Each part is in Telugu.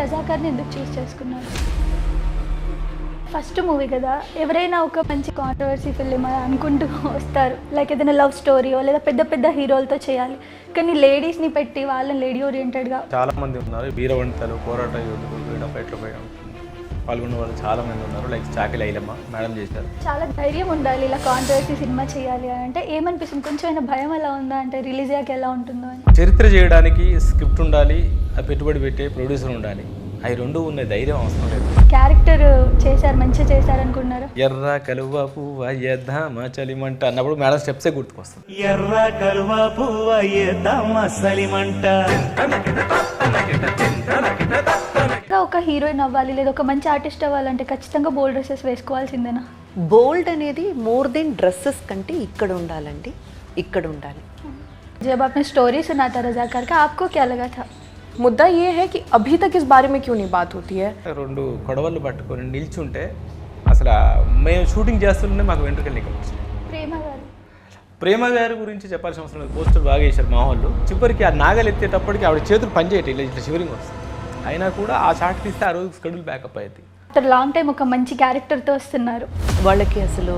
రజాకార్ని ఎందుకు చూస్ చేసుకున్నారు? ఫస్ట్ మూవీ కదా, ఎవరైనా ఒక మంచి కాంట్రవర్సీ ఫిల్మ్ అనుకుంటూ వస్తారు, లైక్ ఏదైనా లవ్ స్టోరీయో లేదా పెద్ద పెద్ద హీరోలతో చేయాలి. కానీ లేడీస్ని పెట్టి వాళ్ళని లేడీ ఓరియంటెడ్గా చాలా మంది ఉన్నారు. వీరవంతలు, పోరాట యోధులు, ఫ్రీడమ్ ఫైట్లో పాల్గొన్న వాళ్ళు చాలా మంది ఉన్నారు. లైక్ చాకిలి ఐలమ్మ మేడం చేశారు. చాలా ధైర్యం ఉండాలి ఇలా కాంట్రవర్సీ సినిమా చేయాలి అని అంటే. ఏమనిపిస్తుంది, కొంచెం అయినా భయం ఎలా ఉందా అంటే రిలీజ్ అయ్యాక ఎలా ఉంటుందో అని? చరిత్ర చేయడానికి స్క్రిప్ట్ ఉండాలి, ఆ పెట్టుబడి పెట్టే ప్రొడ్యూసర్ ఉండాలి. అవి రెండు ఉన్న ధైర్యం అవసరం లేదు. క్యారెక్టర్ చేశారు, మంచిగా చేశారు అనుకున్నారు. ఎర్ర కలువ పువ్వ ఎద్దామ చలిమంట అన్నప్పుడు మేడం స్టెప్సే గుర్తుకొస్తుంది. ఎర్ర కలువ పువ్వ ఎద్దామ చలిమంట. ఒక హీరోయిన్ అవ్వాలి లేదా ఒక మంచి ఆర్టిస్ట్ అవ్వాలంటే ఖచ్చితంగా బోల్డ్ డ్రెస్సెస్ వేసుకోవాల్సిందేనా? బోల్డ్ అనేది మోర్ దెన్ డ్రెస్సెస్ కంటే ఇక్కడ ఉండాలండి, ఇక్కడ ఉండాలి. जब आपने स्टोरी सुना था रजाकार का, आपको क्या लगा था? मुद्दा ये है कि अभी तक इस बारे में क्यों नहीं बात होती है? రెండు కొడవళ్ళు పట్టుకొని నిల్చుంటే అసలు మేము షూటింగ్ చేస్తుంటే మాకు వెంట్రుకలు నిక్కవచ్చు. ప్రేమ గారి గురించి చెప్పాల్సిన అవసరం లేదు. పోస్టర్ బాగా వేశారు మా వాళ్ళు. చివరికి ఆ నాగలు ఎత్తేటప్పటికి ఆవిడ చేతులు పనిచేయటం ఇలా ఇట్లా షివరింగ్ వస్తుంది. అయినా కూడా ఆ షాట్ తీస్తే ఆ రోజు షెడ్యూల్ బ్యాకప్ అయ్యింది. ఆఫ్టర్ లాంగ్ టైం ఒక మంచి క్యారెక్టర్తో వస్తున్నారు. వాళ్ళకి అసలు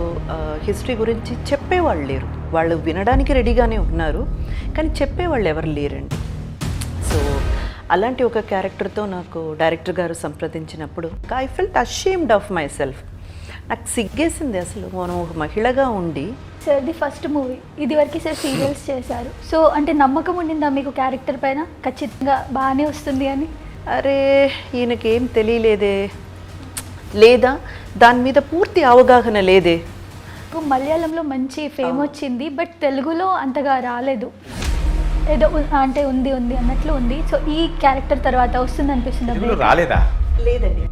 హిస్టరీ గురించి చెప్పేవాళ్ళు లేరు. వాళ్ళు వినడానికి రెడీగానే ఉన్నారు, కానీ చెప్పేవాళ్ళు ఎవరు లేరండి. సో అలాంటి ఒక క్యారెక్టర్తో నాకు డైరెక్టర్ గారు సంప్రదించినప్పుడు I felt ashamed of myself. నాకు సిగ్గేసింది అసలు. మనం ఒక మహిళగా ఉండి. సార్ ది ఫస్ట్ మూవీ, ఇది వరకు సార్ సీరియల్స్ చేశారు. సో అంటే నమ్మకం ఉండిందా మీకు క్యారెక్టర్ పైన ఖచ్చితంగా బాగానే వస్తుంది అని? అరే ఈయనకేం తెలియలేదే, లేదా దాని మీద పూర్తి అవగాహన లేదే. మలయాళంలో మంచి ఫేమ్ వచ్చింది, బట్ తెలుగులో అంతగా రాలేదు. ఏదో అంటే ఉంది అన్నట్లు ఉంది. సో ఈ క్యారెక్టర్ తర్వాత వస్తుంది అనిపిస్తుంది. రాలేదా? లేదండి.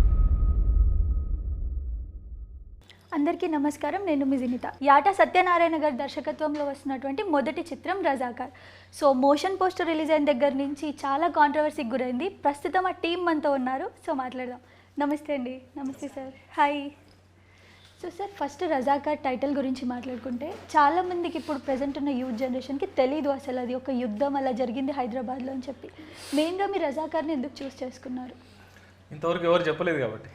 అందరికీ నమస్కారం, నేను మీ జినిత. యాటా సత్యనారాయణ గారి దర్శకత్వంలో వస్తున్నటువంటి మొదటి చిత్రం Razakar. So motion poster release అయిన దగ్గర నుంచి చాలా కాంట్రవర్సీకి గురైంది. ప్రస్తుతం ఆ టీం మనతో ఉన్నారు, సో మాట్లాడదాం. నమస్తే అండి. నమస్తే sir. Hi. So sir, first Razakar title గురించి మాట్లాడుకుంటే చాలామందికి ఇప్పుడు ప్రజెంట్ ఉన్న యూత్ జనరేషన్కి తెలీదు అసలు అది ఒక యుద్ధం అలా జరిగింది హైదరాబాద్లో అని చెప్పి. మెయిన్గా మీరు రజాకార్ని ఎందుకు చూస్ చేసుకున్నారు? ఇంతవరకు ఎవరు చెప్పలేదు కాబట్టి.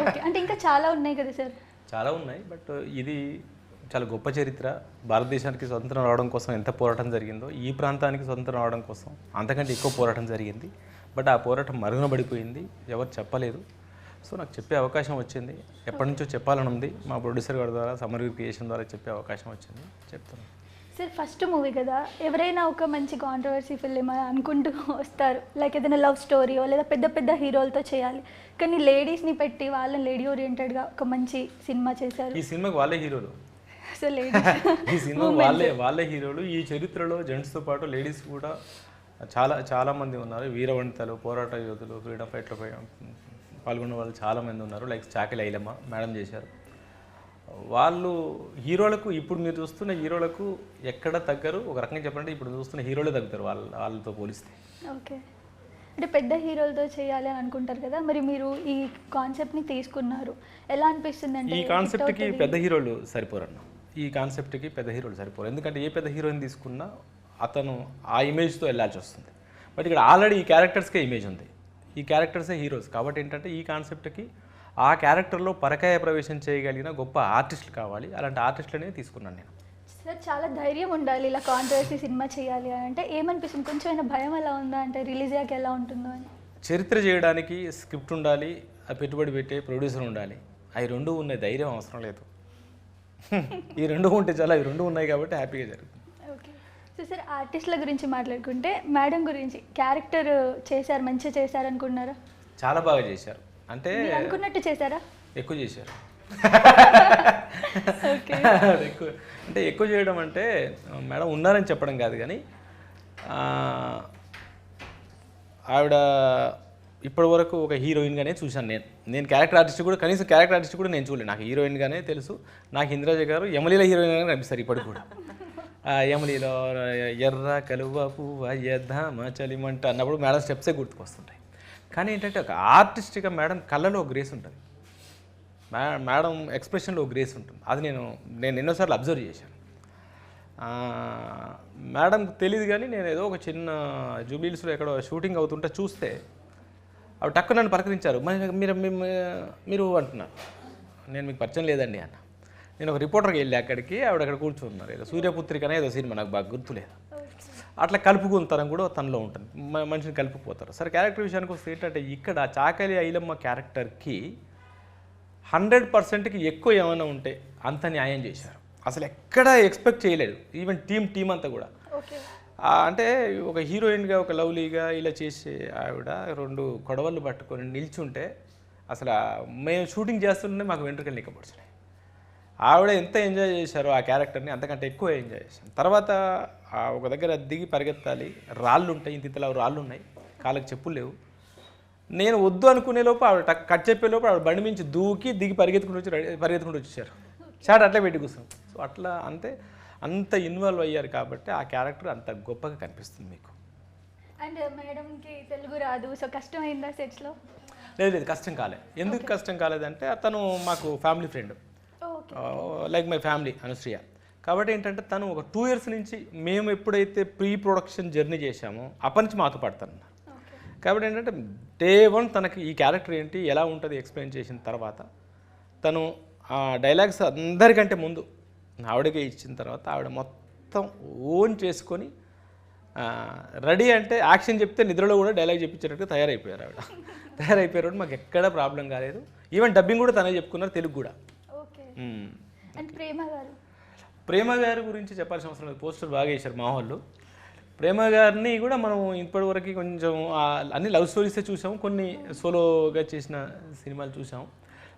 ఓకే, అంటే ఇంకా చాలా ఉన్నాయి కదా సార్? చాలా ఉన్నాయి, బట్ ఇది చాలా గొప్ప చరిత్ర. భారతదేశానికి స్వతంత్రం రావడం కోసం ఎంత పోరాటం జరిగిందో, ఈ ప్రాంతానికి స్వతంత్రం రావడం కోసం అంతకంటే ఎక్కువ పోరాటం జరిగింది. బట్ ఆ పోరాటం మరుగున పడిపోయింది, ఎవరు చెప్పలేదు. సో నాకు చెప్పే అవకాశం వచ్చింది. ఎప్పటి నుంచో చెప్పాలని ఉంది. మా ప్రొడ్యూసర్ గారి ద్వారా, సమర్ క్రియేషన్ ద్వారా చెప్పే అవకాశం వచ్చింది, చెప్తున్నాను. సార్ ఫస్ట్ మూవీ కదా, ఎవరైనా ఒక మంచి కాంట్రవర్సీ ఫిల్మ్ అనుకుంటూ వస్తారు, లైక్ ఏదైనా లవ్ స్టోరీయో లేదా పెద్ద పెద్ద హీరోలతో చేయాలి. కానీ లేడీస్ని పెట్టి వాళ్ళని లేడీ ఓరియంటెడ్గా ఒక మంచి సినిమా చేశారు. ఈ సినిమాకి వాళ్ళే హీరోలు. సో లేడీస్ ఈ సినిమా వాళ్ళే హీరోలు. ఈ చరిత్రలో జెంట్స్తో పాటు లేడీస్ కూడా చాలా మంది ఉన్నారు. వీరవంతలు, పోరాట యోధులు, ఫ్రీడమ్ ఫైట్లో పాల్గొన్న వాళ్ళు చాలా మంది ఉన్నారు. లైక్ చాకిలి ఐలమ్మ మేడం చేశారు. వాళ్ళు హీరోలకు, ఇప్పుడు మీరు చూస్తున్న హీరోలకు ఎక్కడ తగ్గరు. ఒక రకంగా చెప్పాలంటే ఇప్పుడు చూస్తున్న హీరోలే తగ్గుతారు వాళ్ళతో పోలిస్తే. ఓకే, అంటే పెద్ద హీరోలతో చేయాలి అని అనుకుంటారు కదా, మరి మీరు ఈ కాన్సెప్ట్ని తీసుకున్నారు, ఎలా అనిపిస్తుంది? అంటే ఈ కాన్సెప్ట్కి పెద్ద హీరోలు సరిపోరన్న. ఈ కాన్సెప్ట్కి పెద్ద హీరోలు సరిపోరు. ఎందుకంటే ఏ పెద్ద హీరోని తీసుకున్నా అతను ఆ ఇమేజ్తో వెళ్ళాల్సి వస్తుంది. బట్ ఇక్కడ ఆల్రెడీ ఈ క్యారెక్టర్స్కే ఇమేజ్ ఉంది, ఈ క్యారెక్టర్సే హీరోస్. కాబట్టి ఏంటంటే ఈ కాన్సెప్ట్కి ఆ క్యారెక్టర్లో పరకాయ ప్రవేశం చేయగలిగిన గొప్ప ఆర్టిస్టులు కావాలి. అలాంటి ఆర్టిస్టులనే తీసుకున్నాను నేను. సార్ చాలా ధైర్యం ఉండాలి ఇలా కాంట్రవర్సీ సినిమా చేయాలి అని అంటే. ఏమనిపిస్తుంది, కొంచెం అయినా భయం ఎలా ఉందా అంటే రిలీజ్ అయ్యాక ఎలా ఉంటుందో అని? చరిత్ర చేయడానికి స్క్రిప్ట్ ఉండాలి, ఆ పెట్టుబడి పెట్టే ప్రొడ్యూసర్ ఉండాలి. అవి రెండు ఉన్న ధైర్యం అవసరం లేదు. ఈ రెండు ఉంటే చాలా, అవి రెండు ఉన్నాయి కాబట్టి హ్యాపీగా జరుగుతుంది. ఓకే. సో సార్ ఆర్టిస్టుల గురించి మాట్లాడుకుంటే మేడం గురించి, క్యారెక్టర్ చేశారు, మంచిగా చేశారు అనుకున్నారా? చాలా బాగా చేశారు. అంటే అనుకున్నట్టు చేశారా? ఎక్కువ చేశారు. ఓకే. ఎక్కువ చేయడం అంటే మేడం ఉన్నారని చెప్పడం కాదు, కానీ ఆవిడ ఇప్పటి వరకు ఒక హీరోయిన్గానే చూశాను నేను క్యారెక్టర్ ఆర్టిస్ట్ కూడా, కనీసం క్యారెక్టర్ ఆర్టిస్ట్ కూడా నేను చూడలేదు. నాకు హీరోయిన్గానే తెలుసు. నాకు ఇంద్రాజ గారు యమలీల హీరోయిన్గానే కనిపిస్తారు ఇప్పటికి కూడా. యమలీలో ఎర్ర కలువ పువ్వ ఎద్దామ చలిమంట అన్నప్పుడు మేడం స్టెప్సే గుర్తుకొస్తుంటాయి. కానీ ఏంటంటే ఒక ఆర్టిస్ట్గా మేడం కళ్ళలో ఒక గ్రేస్ ఉంటుంది, మేడం ఎక్స్ప్రెషన్లో ఒక గ్రేస్ ఉంటుంది. అది నేను ఎన్నోసార్లు అబ్జర్వ్ చేశాను. మేడంకి తెలియదు, కానీ నేను ఏదో ఒక చిన్న జూబ్లీహిల్స్లో ఎక్కడో షూటింగ్ అవుతుంటే చూస్తే ఆవిడ టక్కు నన్ను పలకరించారు. మరి మీరు అంటున్నారు, నేను మీకు పరిచయం లేదండి అన్న. నేను ఒక రిపోర్టర్కి వెళ్ళి అక్కడికి, ఆవిడ అక్కడ కూర్చున్నారు. ఏదో సూర్యపుత్రిక అనే ఏదో సినిమా, నాకు బాగా గుర్తులేదు. అట్లా కలుపుకుంతనం కూడా తనలో ఉంటుంది, మనిషిని కలుపుకుపోతారు. సరే క్యారెక్టర్ విషయానికి వస్తే ఏంటంటే, ఇక్కడ చాకలి ఐలమ్మ క్యారెక్టర్కి 100%కి ఎక్కువ ఏమైనా ఉంటే అంత న్యాయం చేశారు. అసలు ఎక్కడా ఎక్స్పెక్ట్ చేయలేదు, ఈవెన్ టీం అంతా కూడా. అంటే ఒక హీరోయిన్గా, ఒక లవ్లీగా ఇలా చేసే ఆవిడ 2 కొడవళ్ళు పట్టుకొని నిల్చుంటే అసలు మేము షూటింగ్ చేస్తుంటే మాకు వెంట్రుకలు నిక్కపడుతున్నాయి. ఆవిడ ఎంత ఎంజాయ్ చేశారో ఆ క్యారెక్టర్ని, అంతకంటే ఎక్కువ ఎంజాయ్ చేశాను. తర్వాత ఒక దగ్గర దిగి పరిగెత్తాలి, రాళ్ళు ఉంటాయి, ఇంతలా రాళ్ళు ఉన్నాయి, కాళ్ళకి చెప్పులు లేవు. నేను వద్దు అనుకునే లోపు ఆవిడ కట్ చెప్పే లోపు ఆవిడ బండి మించి దూకి దిగి పరిగెత్తుకుంటూ వచ్చేసారు. షాట్ అట్లా పెట్టి కూర్చున్నాం. సో అట్లా అంత ఇన్వాల్వ్ అయ్యారు కాబట్టి ఆ క్యారెక్టర్ అంత గొప్పగా కనిపిస్తుంది మీకు. అండ్ మేడంకి తెలుగు రాదు, సో కష్టమైందా సెట్స్లో? లేదు, కష్టం కాలేదు. ఎందుకు కష్టం కాలేదంటే, తను మాకు family friend, like my family, Anushriya. కాబట్టి ఏంటంటే తను ఒక 2 years నుంచి మేము ఎప్పుడైతే ప్రీ ప్రొడక్షన్ జర్నీ చేశామో అప్పటి నుంచి మాతో పడతాను. కాబట్టి ఏంటంటే డే 1 తనకి ఈ క్యారెక్టర్ ఏంటి, ఎలా ఉంటుంది ఎక్స్ప్లెయిన్ చేసిన తర్వాత, తను ఆ డైలాగ్స్ అందరికంటే ముందు ఆవిడకే ఇచ్చిన తర్వాత ఆవిడ మొత్తం ఓన్ చేసుకొని రెడీ, అంటే యాక్షన్ చెప్తే నిద్రలో కూడా డైలాగ్ చెప్పించేటట్టుగా తయారైపోయారు. ఆవిడ తయారైపోయారు, మాకు ఎక్కడా ప్రాబ్లం కాలేదు. ఈవెన్ డబ్బింగ్ కూడా తనే చెప్పుకున్నారు, తెలుగు కూడా. అండ్ ప్రేమ గారి గురించి చెప్పాల్సిన అవసరం లేదు, పోస్టర్ బాగా వేశారు మా వాళ్ళు. ప్రేమ గారిని కూడా మనం ఇప్పటివరకు కొంచెం అన్ని లవ్ స్టోరీసే చూసాము, కొన్ని సోలోగా చేసిన సినిమాలు చూసాము.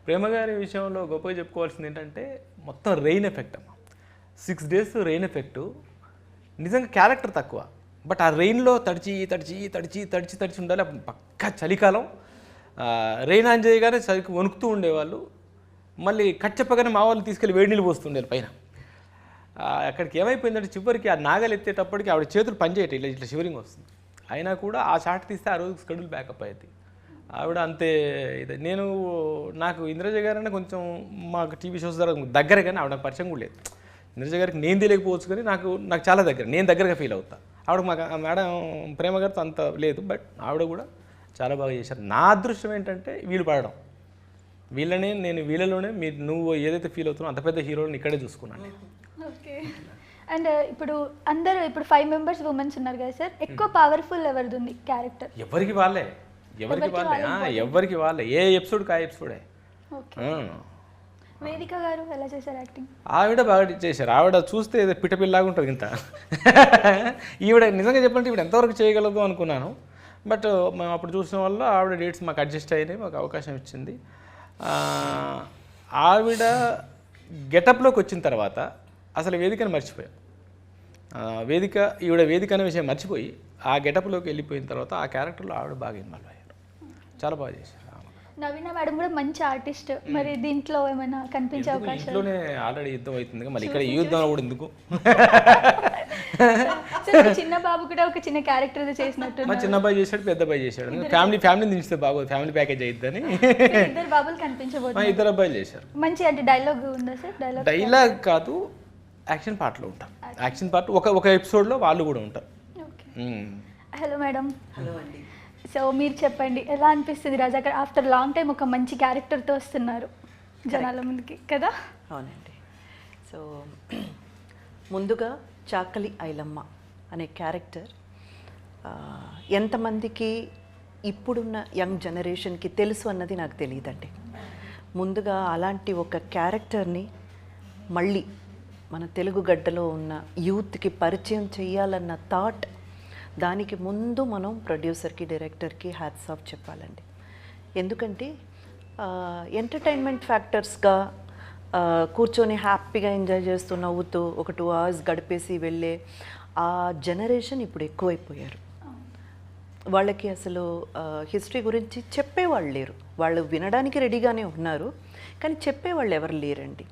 ప్రేమ గారి విషయంలో గొప్పగా చెప్పుకోవాల్సింది ఏంటంటే, మొత్తం రెయిన్ ఎఫెక్ట్ అమ్మ. 6 days రెయిన్ ఎఫెక్టు. నిజంగా క్యారెక్టర్ తక్కువ, బట్ ఆ రెయిన్లో తడిచి ఉండాలి. పక్కా చలికాలం, రెయిన్ ఆన్ చేయగానే చలికి వణుకుతూ ఉండేవాళ్ళు. మళ్ళీ కట్ చెప్పగానే మా వాళ్ళు తీసుకెళ్ళి వేడి నీళ్ళు పోస్తుండేది పైన. అక్కడికి ఏమైపోయిందంటే, చివరికి ఆ నాగలు ఎత్తేటప్పటికి ఆవిడ చేతులు పనిచేయటం, ఇట్లా షివరింగ్ వస్తుంది. అయినా కూడా ఆ షాట్ తీస్తే ఆ రోజు స్కెడ్యూల్ బ్యాకప్ అయ్యింది. ఆవిడ అంతే ఇది. నాకు ఇంద్రజ గారన్నా కొంచెం మాకు టీవీ షోస్ ద్వారా దగ్గర, కానీ ఆవిడ నాకు పరిచయం కూడా లేదు. ఇంద్రజ గారికి నేను తెలియకపోవచ్చు, కానీ నాకు చాలా దగ్గర, నేను దగ్గరగా ఫీల్ అవుతా. ఆవిడ మాకు మేడం ప్రేమ గారితో అంత లేదు, బట్ ఆవిడ కూడా చాలా బాగా చేశారు. నా అదృష్టం ఏంటంటే వీళ్ళు పడడం, నేను వీళ్ళలోనే నువ్వు ఏదైతే ఫీల్ అవుతున్నావు అంత పెద్ద హీరోని ఇక్కడే చూసుకున్నాను. ఓకే. అండ్ ఇప్పుడు 5 members ఉమెన్స్ ఉన్నారు కదా సార్, ఎక్కువ పవర్ఫుల్ ఎవరిది ఉంది క్యారెక్టర్? ఎవరికి వాళ్ళే ఏ ఎపిసోడ్కి ఆ ఎపిసోడే. వేదిక గారు ఎలా చేశారు యాక్టింగ్? ఆవిడ బాగా చేశారు. ఆవిడ చూస్తే ఏదో పిట్టపిల్లలాగా ఉంటుంది ఇంత. ఈవిడ నిజంగా చెప్పాలంటే ఈవిడ ఎంతవరకు చేయగలదు అనుకున్నాను, బట్ మేము అప్పుడు చూసిన వల్ల ఆవిడ డేట్స్ మాకు అడ్జస్ట్ అయినాయి, మాకు అవకాశం ఇచ్చింది. ఆవిడ గెటప్లోకి వచ్చిన తర్వాత అసలు వేదికను మర్చిపోయాం. ఈవిడ వేదిక అనే విషయం మర్చిపోయి ఆ గెటప్లోకి వెళ్ళిపోయిన తర్వాత ఆ క్యారెక్టర్లో ఆవిడ బాగా ఇన్వాల్వ్ అయ్యారు, చాలా బాగా చేశారు. నవీన మేడం కూడా మంచి ఆర్టిస్ట్, మరి దీంట్లో ఏమైనా కనిపించే అవకాశం? ఇంట్లోనే ఆల్రెడీ యుద్ధం అవుతుంది, మళ్ళీ ఇక్కడ ఈ యుద్ధం కూడా ఎందుకు? చిన్న బాబు కూడా ఒక చిన్న క్యారెక్టర్ చేసినట్టు. మా చిన్న అబ్బాయి చేశాడు, పెద్ద అబ్బాయి చేశాడు. ఫ్యామిలీని దించితే బాగోదు, ఫ్యామిలీ ప్యాకేజ్ అయిద్దని 2 బాబులు కనిపించబోతున్నారు. 2 అబ్బాయిలు చేశారు. మంచి అంటే డైలాగ్ ఉందా సార్? డైలాగ్ కాదు, యాక్షన్ పార్ట్లో ఉంటారు. యాక్షన్ పార్ట్ ఒక ఎపిసోడ్లో వాళ్ళు కూడా ఉంటారు. Hello madam. హలో అండి. సో మీరు చెప్పండి, ఎలా అనిపిస్తుంది రజాకర్ ఆఫ్టర్ లాంగ్ టైం ఒక మంచి క్యారెక్టర్తో వస్తున్నారు జనాల ముందుకి కదా? అవునండి. సో ముందుగా చాకలి ఐలమ్మ అనే క్యారెక్టర్ ఎంతమందికి ఇప్పుడున్న యంగ్ జనరేషన్కి తెలుసు అన్నది నాకు తెలియదండి. ముందుగా అలాంటి ఒక క్యారెక్టర్ని మళ్ళీ మన తెలుగు గడ్డలో ఉన్న యూత్కి పరిచయం చేయాలన్న థాట్, దానికి ముందు మనం ప్రొడ్యూసర్కి, డైరెక్టర్కి హ్యాట్స్ ఆఫ్ చెప్పాలండి. ఎందుకంటే ఎంటర్టైన్మెంట్ ఫ్యాక్టర్స్గా కూర్చొని హ్యాపీగా ఎంజాయ్ చేస్తూ నవ్వుతూ ఒక 2 hours గడిపేసి వెళ్ళే ఆ జనరేషన్ ఇప్పుడు ఎక్కువైపోయారు. వాళ్ళకి అసలు హిస్టరీ గురించి చెప్పేవాళ్ళు లేరు. వాళ్ళు వినడానికి రెడీగానే ఉన్నారు, కానీ చెప్పేవాళ్ళు ఎవరు లేరండి.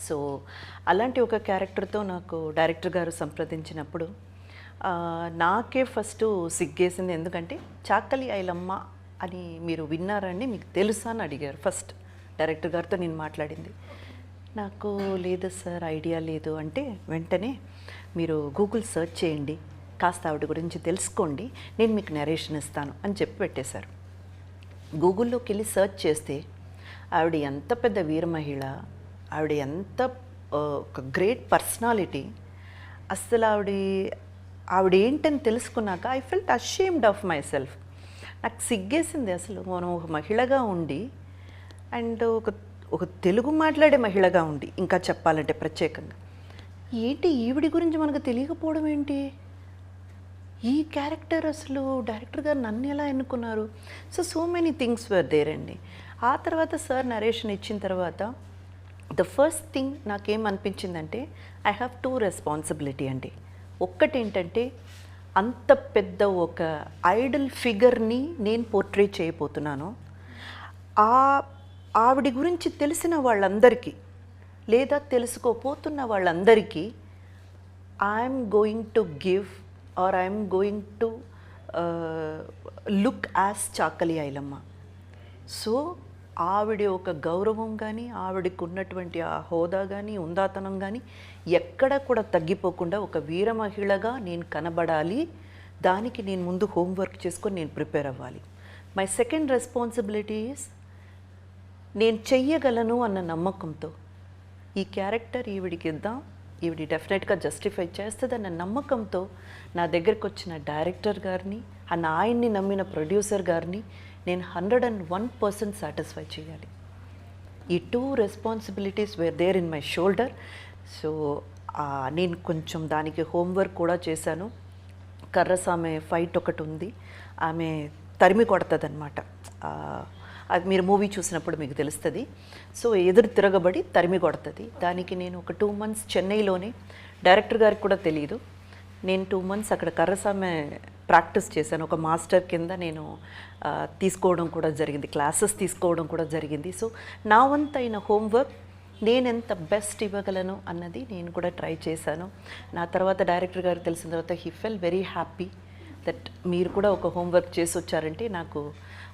సో అలాంటి ఒక క్యారెక్టర్తో నాకు డైరెక్టర్ గారు సంప్రదించినప్పుడు నాకే ఫస్ట్ సిగ్గేసింది. ఎందుకంటే చాకలి ఐలమ్మ అని మీరు విన్నారండి, మీకు తెలుసా అని అడిగారు ఫస్ట్ డైరెక్టర్ గారితో నేను మాట్లాడింది. నాకు లేదు సార్, ఐడియా లేదు అంటే, వెంటనే మీరు గూగుల్ సెర్చ్ చేయండి, కాస్త ఆవిడ గురించి తెలుసుకోండి, నేను మీకు నరేషన్ ఇస్తాను అని చెప్పి పెట్టేశారు. గూగుల్లోకి వెళ్ళి సెర్చ్ చేస్తే ఆవిడ ఎంత పెద్ద వీర మహిళ, ఆవిడ ఎంత ఒక గ్రేట్ పర్సనాలిటీ. అసలు ఆవిడ ఏంటని తెలుసుకున్నాక I felt ashamed of myself. నాకు సిగ్గేసింది అసలు. మనం ఒక మహిళగా ఉండి అండ్ ఒక తెలుగు మాట్లాడే మహిళగా ఉండి ఇంకా చెప్పాలంటే ప్రత్యేకంగా ఏంటి ఈవిడి గురించి మనకు తెలియకపోవడం ఏంటి, ఈ క్యారెక్టర్ అసలు డైరెక్టర్ గారు నన్ను ఎలా ఎన్నుకున్నారు. So many things were there అండి. ఆ తర్వాత సార్ నరేషన్ ఇచ్చిన తర్వాత ద ఫస్ట్ థింగ్ నాకేమనిపించిందంటే ఐ హ్యావ్ 2 రెస్పాన్సిబిలిటీ అండి. ఒక్కటేంటంటే అంత పెద్ద ఒక ఐడల్ ఫిగర్ని నేను పోర్ట్రే చేయబోతున్నాను. ఆవిడ గురించి తెలిసిన వాళ్ళందరికీ లేదా తెలుసుకోపోతున్న వాళ్ళందరికీ I'm going to give or I'm going to look as Chakali Ailamma. So ఆవిడ ఒక గౌరవం కానీ ఆవిడకు ఉన్నటువంటి ఆ హోదా కానీ ఉందాతనం కానీ ఎక్కడ కూడా తగ్గిపోకుండా ఒక వీర మహిళగా నేను కనబడాలి. దానికి నేను ముందు హోంవర్క్ చేసుకొని నేను ప్రిపేర్ అవ్వాలి. మై సెకండ్ రెస్పాన్సిబిలిటీ ఈజ్ నేను చెయ్యగలను అన్న నమ్మకంతో ఈ క్యారెక్టర్ ఈవిడికి ఇద్దాం, ఈవిడి డెఫినెట్గా జస్టిఫై చేస్తుందన్న నమ్మకంతో నా దగ్గరకు వచ్చిన డైరెక్టర్ గారిని అన్న ఆయన్ని నమ్మిన ప్రొడ్యూసర్ గారిని నేను 101% సాటిస్ఫై చేయాలి. ఈ 2 responsibilities were there in my shoulder. So నేను కొంచెం దానికి హోంవర్క్ కూడా చేశాను. కర్రసామె ఫైట్ ఒకటి ఉంది, ఆమె తరిమి కొడుతుంది అనమాట. అది మీరు మూవీ చూసినప్పుడు మీకు తెలుస్తుంది. సో ఎదురు తిరగబడి తరిమి కొడుతుంది. దానికి నేను ఒక 2 months చెన్నైలోనే, డైరెక్టర్ గారికి కూడా తెలియదు, నేను 2 months అక్కడ కర్రసామె ప్రాక్టీస్ చేశాను. ఒక మాస్టర్ కింద నేను తీసుకోవడం కూడా జరిగింది, క్లాసెస్ తీసుకోవడం కూడా జరిగింది. సో నా వంతైన హోంవర్క్ నేనెంత బెస్ట్ ఇవ్వగలను అన్నది నేను కూడా ట్రై చేశాను. నా తర్వాత డైరెక్టర్ గారికి తెలిసిన తర్వాత he fell very happy that మీరు కూడా ఒక హోంవర్క్ చేసి వచ్చారంటే నాకు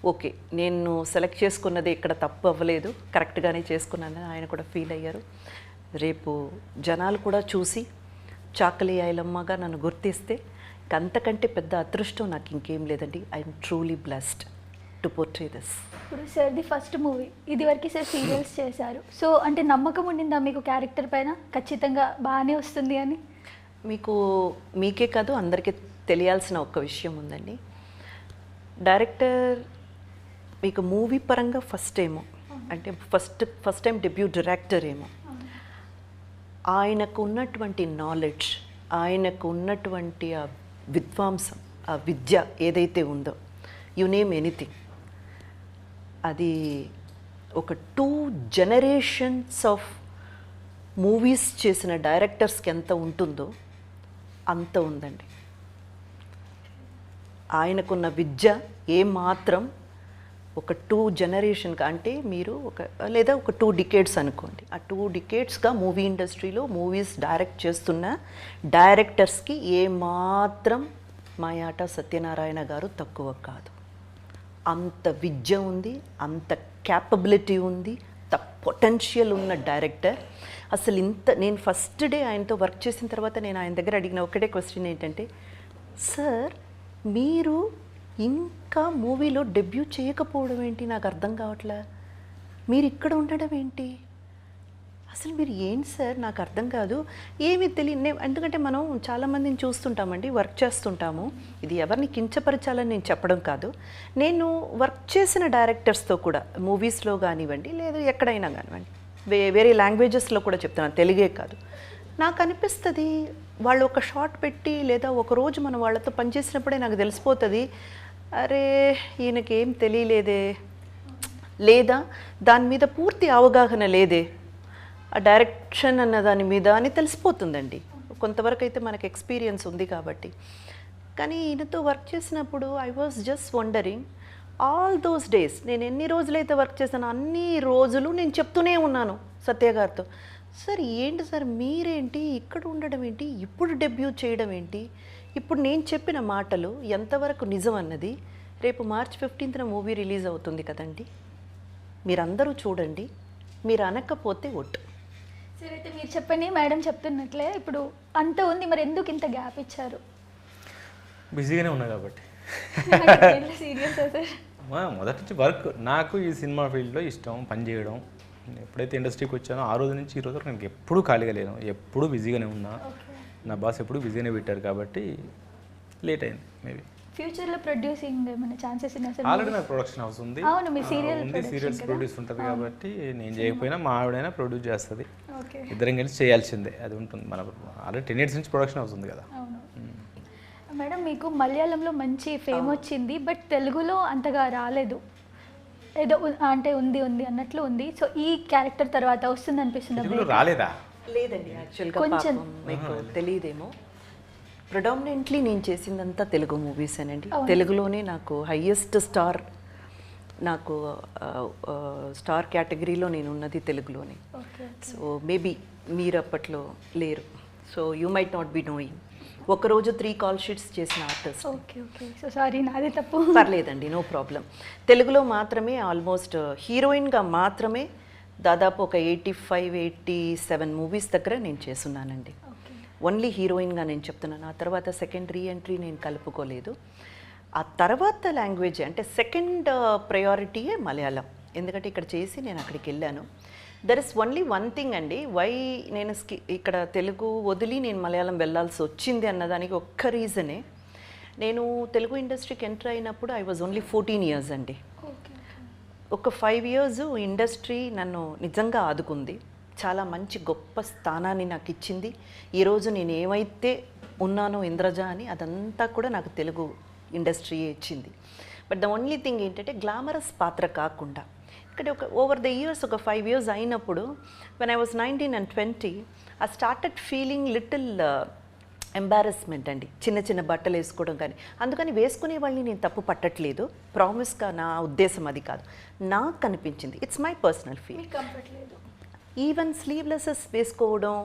ఓకే, నేను సెలెక్ట్ చేసుకున్నది ఇక్కడ తప్పు అవ్వలేదు, కరెక్ట్గానే చేసుకున్నానని ఆయన కూడా ఫీల్ అయ్యారు. రేపు జనాలు కూడా చూసి చాకలి ఐలమ్మగా నన్ను గుర్తిస్తే అంతకంటే పెద్ద అదృష్టం నాకు ఇంకేం లేదండి. I'm truly blessed to portray this. ఇప్పుడు సార్ది ఫస్ట్ మూవీ, ఇదివరకు సార్ సీరియల్స్ చేశారు. సో అంటే నమ్మకం ఉండిందా మీకు క్యారెక్టర్ పైన ఖచ్చితంగా బాగానే వస్తుంది అని? మీకే కాదు అందరికీ తెలియాల్సిన ఒక విషయం ఉందండి. డైరెక్టర్ మీకు మూవీ పరంగా ఫస్ట్ ఏమో అంటే ఫస్ట్ టైం డెబ్యూ డైరెక్టర్ ఏమో, ఆయనకు ఉన్నటువంటి నాలెడ్జ్, ఆయనకు ఉన్నటువంటి ఆ విద్వాంసం, ఆ విద్య ఏదైతే ఉందో, యు నేమ్ ఎనీథింగ్, అది ఒక 2 generations ఆఫ్ మూవీస్ చేసిన డైరెక్టర్స్కి ఎంత ఉంటుందో అంత ఉందండి. ఆయనకున్న విద్య ఏమాత్రం ఒక 2 generation అంటే మీరు లేదా ఒక 2 decades అనుకోండి, ఆ 2 decadesగా మూవీ ఇండస్ట్రీలో మూవీస్ డైరెక్ట్ చేస్తున్న డైరెక్టర్స్కి ఏమాత్రం మా యాట సత్యనారాయణ గారు తక్కువ కాదు. అంత విద్య ఉంది, అంత క్యాపబిలిటీ ఉంది, అంత పొటెన్షియల్ ఉన్న డైరెక్టర్. అసలు నేను ఫస్ట్ డే ఆయనతో వర్క్ చేసిన తర్వాత నేను ఆయన దగ్గర అడిగిన ఒకటే క్వశ్చన్ ఏంటంటే, సార్ మీరు ఇంకా మూవీలో డెబ్యూ చేయకపోవడం ఏంటి, నాకు అర్థం కావట్లే, మీరు ఇక్కడ ఉండడం ఏంటి, అసలు మీరు ఏంటి సార్, నాకు అర్థం కాదు, ఏమీ తెలియదు. ఎందుకంటే మనం చాలామందిని చూస్తుంటామండి, వర్క్ చేస్తుంటాము. ఇది ఎవరిని కించపరచాలని నేను చెప్పడం కాదు, నేను వర్క్ చేసిన డైరెక్టర్స్తో కూడా మూవీస్లో కానివ్వండి లేదు ఎక్కడైనా కానివ్వండి, వేరే లాంగ్వేజెస్లో కూడా చెప్తున్నాను, తెలుగే కాదు, నాకు అనిపిస్తుంది వాళ్ళు ఒక షాట్ పెట్టి లేదా ఒక రోజు మనం వాళ్ళతో పనిచేసినప్పుడే నాకు తెలిసిపోతుంది, అరే ఈయనకి ఏం తెలియలేదే, లేదా దాని మీద పూర్తి అవగాహన లేదే, ఆ డైరెక్షన్ అన్న దాని మీద అని తెలిసిపోతుందండి. కొంతవరకు అయితే మనకు ఎక్స్పీరియన్స్ ఉంది కాబట్టి. కానీ ఈయనతో వర్క్ చేసినప్పుడు I was just wondering all those days, నేను ఎన్ని రోజులైతే వర్క్ చేశానో అన్ని రోజులు నేను చెప్తూనే ఉన్నాను సత్య గారితో, సార్ ఏంటి సార్ మీరేంటి ఇక్కడ ఉండడం ఏంటి, ఇప్పుడు డెబ్యూ చేయడం ఏంటి, ఇప్పుడు నేను చెప్పిన మాటలు ఎంతవరకు నిజం అన్నది రేపు March 15th మూవీ రిలీజ్ అవుతుంది కదండి, మీరందరూ చూడండి, మీరు అనకపోతే ఒట్టు. సరే అయితే మీరు చెప్పండి, మేడం చెప్తున్నట్లే ఇప్పుడు అంత ఉంది, మరి ఎందుకు ఇంత గ్యాప్ ఇచ్చారు? బిజీగానే ఉన్నా కాబట్టి. Serious sir? మొదటి నుంచి వర్క్ నాకు ఈ సినిమా ఫీల్డ్లో ఇష్టం పని చేయడం. ఎప్పుడైతే ఇండస్ట్రీకి వచ్చానో ఆ రోజు నుంచి ఈ రోజు వరకు నాకు ఎప్పుడూ ఖాళీగా లేను, ఎప్పుడూ బిజీగానే ఉన్నా. నా బాస్ ఎప్పుడూ బిజీగానే పెట్టారు కాబట్టి లేట్ అయింది మేబీ. ఫ్యూచర్లో ప్రొడ్యూసింగ్ ఏమైనా ఛాన్సెస్ ఉన్నాయి? ఆల్రెడీ నాకు ప్రొడక్షన్ హౌస్ ఉంది, అవును, మీ సీరియల్ ఉంది, సీరియల్స్ ప్రొడ్యూస్ ఉంటుంది కాబట్టి నేను చేయకపోయినా మా ఆవిడైనా ప్రొడ్యూస్ చేస్తుంది. ఓకే. ఇద్దరం కలిసి చేయాల్సిందే, అది ఉంటుంది. మన ఆల్రెడీ 10 years నుంచి ప్రొడక్షన్ హౌస్ ఉంది కదా. అవును మేడం, మీకు మలయాళంలో మంచి ఫేమ్ వచ్చింది, బట్ తెలుగులో అంతగా రాలేదు. ఏదో అంటే ఉంది అన్నట్లు ఉంది. సో ఈ క్యారెక్టర్ తర్వాత వస్తుంది అనిపిస్తుంది. తెలుగులో రాలేదా? లేదండి, యాక్చువల్గా పాపం మీకు తెలియదేమో, ప్రొడామినెంట్లీ నేను చేసిందంతా తెలుగు మూవీసేనండి. తెలుగులోనే నాకు హయ్యెస్ట్ స్టార్, నాకు స్టార్ కేటగిరీలో నేను ఉన్నది తెలుగులోనే. సో మేబీ మీరు అప్పట్లో లేరు, so you might not be knowing. ఒకరోజు 3 call sheets చేసిన ఆర్టిస్ట్. ఓకే. సో సారీ, నాదే తప్పు. పర్లేదండి, నో ప్రాబ్లం. తెలుగులో మాత్రమే ఆల్మోస్ట్ హీరోయిన్గా మాత్రమే దాదాపు ఒక 85-87 మూవీస్ దగ్గర నేను చేస్తున్నానండి. ఓన్లీ హీరోయిన్గా నేను చెప్తున్నాను. ఆ తర్వాత సెకండరీ ఎంట్రీ నేను కలుపుకోలేదు. ఆ తర్వాత లాంగ్వేజ్ అంటే సెకండ్ ప్రయారిటీయే మలయాళం. ఎందుకంటే ఇక్కడ చేసి నేను అక్కడికి వెళ్ళాను. There is only one thing అండి, వై నేను ఇక్కడ తెలుగు వదిలి నేను మలయాళం వెళ్ళాల్సి వచ్చింది అన్నదానికి ఒక్క రీజనే, నేను తెలుగు ఇండస్ట్రీకి ఎంటర్ అయినప్పుడు ఐ వాజ్ ఓన్లీ 14 years అండి. ఒక 5 years ఇండస్ట్రీ నన్ను నిజంగా ఆదుకుంది, చాలా మంచి గొప్ప స్థానాన్ని నాకు ఇచ్చింది. ఈరోజు నేను ఏమైతే ఉన్నానో ఇంద్రజ అని, అదంతా కూడా నాకు తెలుగు ఇండస్ట్రీయే ఇచ్చింది. బట్ ద ఓన్లీ థింగ్ ఏంటంటే గ్లామరస్ పాత్ర కాకుండా ఇక్కడ ఒక ఓవర్ ద ఇయర్స్ ఒక 5 years అయినప్పుడు, when I was 19 and 20, I started feeling little embarrassment అండి. చిన్న బట్టలు వేసుకోవడం కానీ, అందుకని వేసుకునే వాళ్ళని నేను తప్పు పట్టట్లేదు, ప్రామిస్గా నా ఉద్దేశం అది కాదు. నాకు అనిపించింది, it's my personal feel, even sleevelesses వేసుకోవడం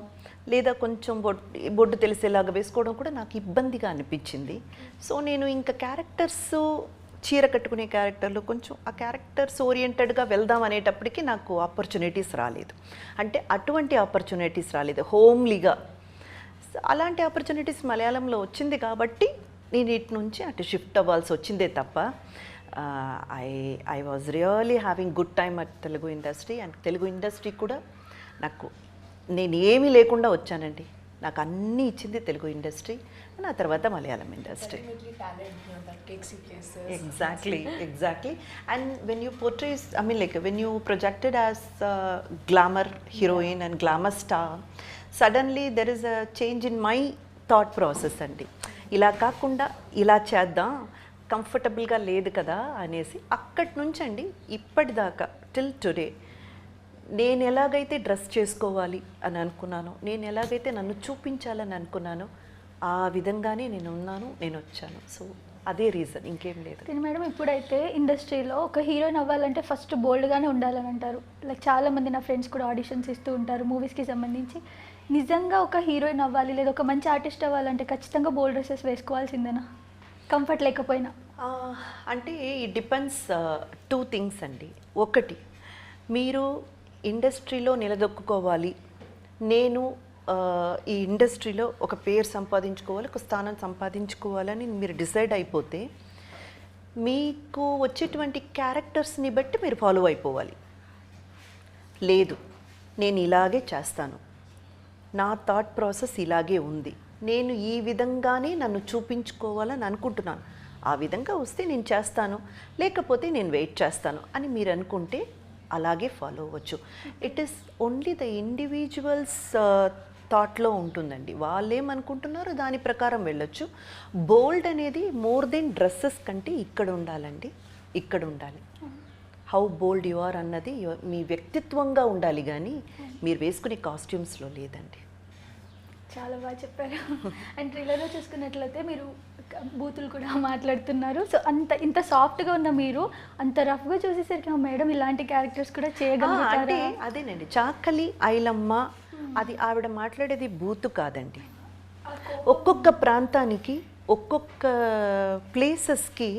లేదా కొంచెం బొడ్డు తెలిసేలాగా వేసుకోవడం కూడా నాకు ఇబ్బందిగా అనిపించింది. సో నేను ఇంకా క్యారెక్టర్స్, చీర కట్టుకునే క్యారెక్టర్లు కొంచెం ఆ క్యారెక్టర్స్ ఓరియంటెడ్గా వెళ్దాం అనేటప్పటికీ నాకు ఆపర్చునిటీస్ రాలేదు. అంటే అటువంటి ఆపర్చునిటీస్ రాలేదు హోమ్లీగా. అలాంటి ఆపర్చునిటీస్ మలయాళంలో వచ్చింది కాబట్టి నేను ఇటు నుంచి అటు షిఫ్ట్ అవ్వాల్సి వచ్చిందే తప్ప, I was really having good time at Telugu industry. And Telugu industry కూడా నాకు, నేను ఏమీ లేకుండా వచ్చానండి, నాకు అన్నీ ఇచ్చింది తెలుగు ఇండస్ట్రీ, ఆ తర్వాత Malayalam industry. Exactly. And when you portray, I mean like when you projected as a glamour heroine and glamour star, suddenly there is a change in my thought process అండి. ఇలా కాకుండా ఇలా చేద్దాం, కంఫర్టబుల్గా లేదు కదా అనేసి అక్కడి నుంచి అండి ఇప్పటిదాకా టిల్ టుడే నేను ఎలాగైతే డ్రెస్ చేసుకోవాలి అని అనుకున్నానో, నేను ఎలాగైతే నన్ను చూపించాలని అనుకున్నానో ఆ విధంగానే నేను ఉన్నాను, నేను వచ్చాను. సో అదే రీజన్, ఇంకేం లేదు. కానీ మేడం, ఇప్పుడైతే ఇండస్ట్రీలో ఒక హీరోయిన్ అవ్వాలంటే ఫస్ట్ బోల్డ్గానే ఉండాలని అంటారు. లైక్ చాలామంది నా ఫ్రెండ్స్ కూడా ఆడిషన్స్ ఇస్తూ ఉంటారు మూవీస్కి సంబంధించి. నిజంగా ఒక హీరోయిన్ అవ్వాలి లేదా ఒక మంచి ఆర్టిస్ట్ అవ్వాలంటే ఖచ్చితంగా బోల్డ్ డ్రెస్సెస్ వేసుకోవాల్సిందేనా, కంఫర్ట్ లేకపోయినా? అంటే ఇట్ డిపెండ్స్ 2 things అండి. ఒకటి, మీరు ఇండస్ట్రీలో నిలదొక్కుకోవాలి, నేను ఈ ఇండస్ట్రీలో ఒక పేరు సంపాదించుకోవాలి, ఒక స్థానం సంపాదించుకోవాలని మీరు డిసైడ్ అయిపోతే మీకు వచ్చేటువంటి క్యారెక్టర్స్ని బట్టి మీరు ఫాలో అయిపోవాలి. లేదు, నేను ఇలాగే చేస్తాను, నా థాట్ ప్రాసెస్ ఇలాగే ఉంది, నేను ఈ విధంగానే నన్ను చూపించుకోవాలని అనుకుంటున్నాను, ఆ విధంగా వస్తే నేను చేస్తాను, లేకపోతే నేను వెయిట్ చేస్తాను అని మీరు అనుకుంటే అలాగే ఫాలో అవ్వచ్చు. It is only the individuals థాట్లో ఉంటుందండి, వాళ్ళు ఏమనుకుంటున్నారో దాని ప్రకారం వెళ్ళొచ్చు. బోల్డ్ అనేది మోర్ దెన్ డ్రెస్సెస్ కంటే ఇక్కడ ఉండాలండి, ఇక్కడ ఉండాలి. హౌ బోల్డ్ యు ఆర్ అన్నది మీ వ్యక్తిత్వంగా ఉండాలి, కానీ మీరు వేసుకునే కాస్ట్యూమ్స్లో లేదండి. చాలా బాగా చెప్పారు. అండ్ ట్రైలర్లో చూసుకున్నట్లయితే మీరు బూతులు కూడా మాట్లాడుతున్నారు. సో ఇంత సాఫ్ట్గా ఉన్న మీరు అంత రఫ్గా చూసేసరికి మేడం ఇలాంటి క్యారెక్టర్స్ కూడా చేయగలుగుతారు. అదేనండి, చాకలి ఐలమ్మ, అది ఆవిడ మాట్లాడేది బూతు కాదండి. ఒక్కొక్క ప్రాంతానికి, ఒక్కొక్క ప్లేసెస్కి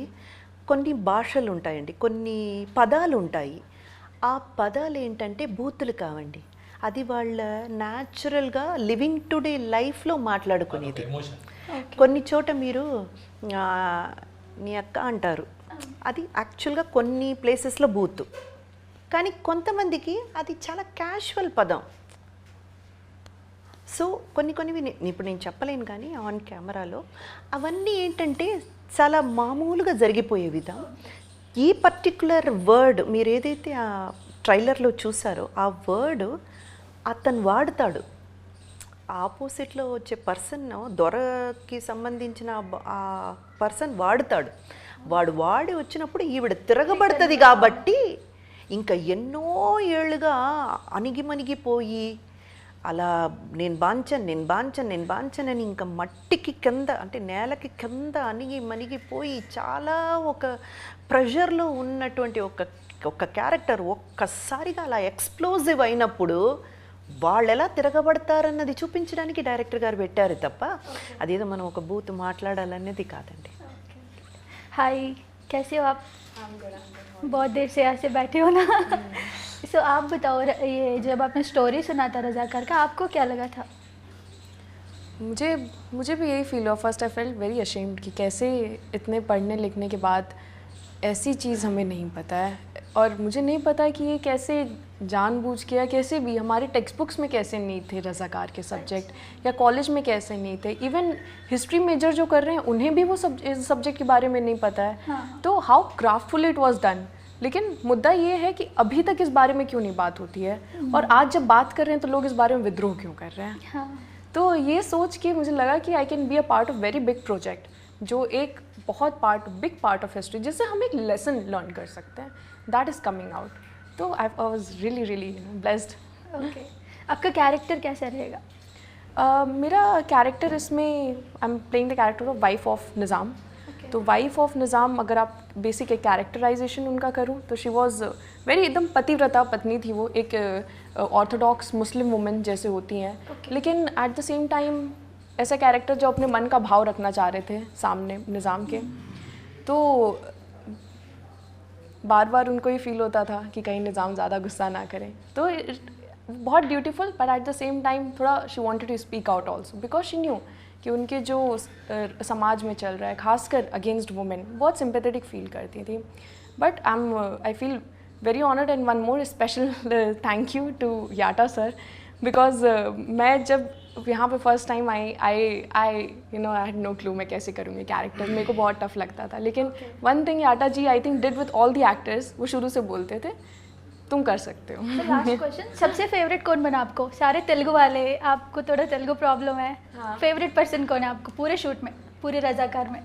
కొన్ని భాషలు ఉంటాయండి, కొన్ని పదాలు ఉంటాయి. ఆ పదాలు ఏంటంటే బూతులు కావండి, అది వాళ్ళ న్యాచురల్గా లివింగ్ టుడే లైఫ్లో మాట్లాడుకునేది. కొన్ని చోట మీరు నీ అక్క అంటారు, అది యాక్చువల్గా కొన్ని ప్లేసెస్లో బూత్, కానీ కొంతమందికి అది చాలా క్యాషువల్ పదం. సో కొన్ని ఇప్పుడు నేను చెప్పలేను, కానీ ఆన్ కెమెరాలో అవన్నీ ఏంటంటే చాలా మామూలుగా జరిగిపోయే విధం. ఈ పర్టిక్యులర్ వర్డ్ మీరు ఏదైతే ఆ ట్రైలర్లో చూసారో ఆ వర్డ్ అతను వాడతాడు, ఆపోజిట్లో వచ్చే పర్సన్, దొరకి సంబంధించిన ఆ పర్సన్ వాడుతాడు. వాడి వచ్చినప్పుడు ఈవిడ తిరగబడుతుంది కాబట్టి ఇంకా ఎన్నో ఏళ్ళుగా అణిగిమణిగిపోయి అలా నేను బాంచన్ అని ఇంకా మట్టికి కింద, అంటే నేలకి కింద మణిగిపోయి చాలా ఒక ప్రెషర్లో ఉన్నటువంటి ఒక క్యారెక్టర్ ఒక్కసారిగా అలా ఎక్స్ప్లోజివ్ అయినప్పుడు వాళ్ళు ఎలా తిరగబడతారన్నది చూపించడానికి డైరెక్టర్ గారు పెట్టారు తప్ప అదేదో మనం ఒక బూత్ మాట్లాడాలనేది కాదండి. हाय, कैसे हो आप? बहुत देर से ऐसे बैठे हो ना. सो आप बताओ, ये जब आपने स्टोरी सुना था रज़ाकार का, आपको क्या लगा था? मुझे भी यही फील हुआ. First I felt very ashamed कि कैसे इतने पढ़ने लिखने के बाद ऐसी चीज़ हमें नहीं पता है, और मुझे नहीं पता कि ये कैसे जानबूझ के या कैसे भी हमारे टेक्स्ट बुक्स में कैसे नहीं थे रज़ाकार के सब्जेक्ट, या कॉलेज में कैसे नहीं थे. इवन हिस्ट्री मेजर जो कर रहे हैं उन्हें भी वो सब्जेक्ट के बारे में नहीं पता है. हाँ. तो हाउ क्राफ्टफुल इट वॉज डन. लेकिन मुद्दा ये है कि अभी तक इस बारे में क्यों नहीं बात होती है, और आज जब बात कर रहे हैं तो लोग इस बारे में विद्रोह क्यों कर रहे हैं. हाँ. तो ये सोच के मुझे लगा कि I can be a part of very big project, जो एक बहुत बिग पार्ट ऑफ हिस्ट्री, जिससे हम एक लेसन लर्न कर सकते हैं, दैट इज़ कमिंग आउट. तो I was really blessed. Okay, आपका कैरेक्टर कैसा रहेगा? मेरा कैरेक्टर इसमें, I am playing the character of wife of Nizam. तो वाइफ ऑफ निज़ाम, अगर आप बेसिक एक कैरेक्टराइजेशन उनका करूँ तो शी वॉज वेरी एकदम पतिव्रता पत्नी थी वो, एक ऑर्थोडॉक्स मुस्लिम वुमेन जैसे होती हैं. लेकिन एट द सेम टाइम ऐसा कैरेक्टर जो अपने मन का भाव रखना चाह रहे थे सामने निज़ाम के. तो बार बार उनको ये फील होता था कि कहीं निज़ाम ज़्यादा गुस्सा ना करें. तो बहुत beautiful, but at the same time थोड़ा she wanted to speak out also, because she knew कि उनके जो समाज में चल रहा है, खासकर अगेंस्ट वुमेन, बहुत सिंपैथेटिक फील करती थी. But I feel very honoured, and one more special thank you to Yata sir, because मैं जब यहाँ पे first time I had no clue मैं कैसे करूँगी कैरेक्टर. मेरे को बहुत टफ लगता था. लेकिन one thing Yata ji I think did with all the actors, वो शुरू से बोलते थे तुम कर सकते हो. लास्ट क्वेश्चन, सबसे फेवरेट कौन बना आपको? सारे तेलुगु वाले, आपको थोड़ा तेलुगु प्रॉब्लम है. हाँ. फेवरेट पर्सन कौन है आपको पूरे शूट में, पूरे रज़ाकार में?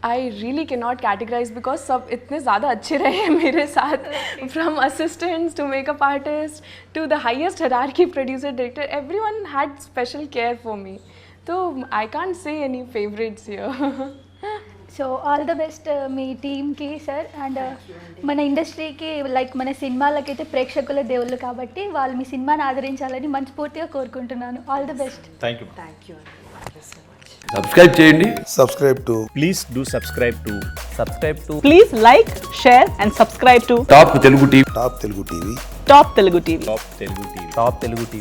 आई रियली के नॉट कैटेगराइज, बिकॉज सब इतने ज़्यादा अच्छे रहे हैं मेरे साथ, from assistants to makeup artist to the highest hierarchy producer director, everyone had special care for me. तो I can't say any favourites here. So all the best మీ టీమ్కి సార్. అండ్ మన ఇండస్ట్రీకి, లైక్ మన సినిమాలకైతే ప్రేక్షకుల దేవుళ్ళు కాబట్టి వాళ్ళు మీ సినిమాని ఆదరించాలని మనస్ఫూర్తిగా కోరుకుంటున్నాను. All the best. Thank you. Thank you so much. Subscribe చేయండి. subscribe to Please do subscribe to Please like, share and subscribe to top Telugu TV. Top Telugu TV. Top Telugu TV. Top Telugu TV.